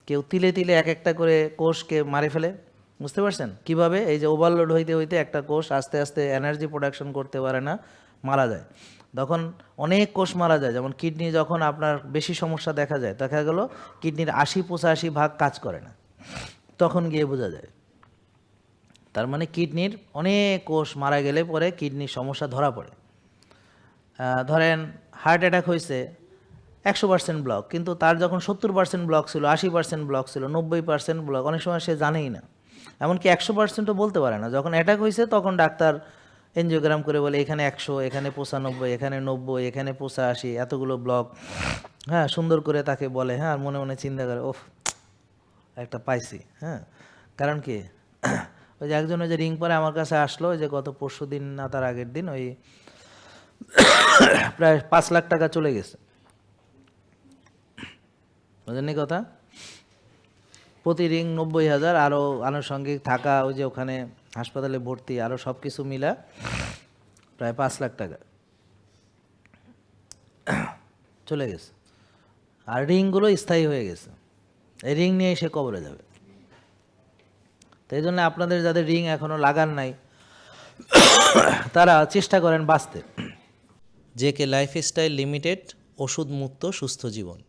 কেউ তিলে তিলে এক একটা করে কোষকে মারে ফেলে, বুঝতে পারছেন কিভাবে? এই যে ওভারলোড হইতে হইতে একটা কোষ আস্তে আস্তে এনার্জি প্রোডাকশন করতে পারে না, মারা যায়। তখন অনেক কোষ মারা যায়, যেমন কিডনি যখন আপনার বেশি সমস্যা দেখা গেল কিডনির 80-85 ভাগ কাজ করে না, তখন গিয়ে বোঝা যায়। তার মানে কিডনির অনেক কোষ মারা গেলে পরে কিডনির সমস্যা ধরা পড়ে। ধরেন হার্ট অ্যাটাক হয়েছে, 100% ব্লক, কিন্তু তার যখন 70% ব্লক ছিল, 80% ব্লক ছিল, 90% ব্লক, অনেক সময় সে জানেই না, এমনকি 100%ও বলতে পারে না। যখন অ্যাটাক হয়েছে তখন ডাক্তার এনজিওগ্রাম করে বলে এখানে 100, এখানে 95, এখানে 90, এখানে 85, এতগুলো ব্লক। হ্যাঁ, সুন্দর করে তাকে বলে, হ্যাঁ, আর মনে মনে চিন্তা করে ওফ একটা পাইছি। হ্যাঁ, কারণ কি ওই যে একজন ওই যে রিং পরে আমার কাছে আসলো, ওই যে গত পরশু দিন না তার আগের দিন, ওই প্রায় 5 লাখ টাকা চলে গেছে, বুঝলেন কথা? প্রতি রিং 90,000, আরও আনুষঙ্গিক থাকা, ওই যে ওখানে হাসপাতালে ভর্তি, আরও সব কিছু মিলা প্রায় 5 লাখ টাকা চলে গেছে। আর রিংগুলো স্থায়ী হয়ে গেছে, এই রিং নিয়ে সে কবরে যাবে। তো এই জন্য আপনাদের যাদের রিং এখনও লাগান নাই তারা চেষ্টা করেন বাঁচতে। জেকে লাইফস্টাইল লিমিটেড, ওষুধ মুক্ত সুস্থ জীবন।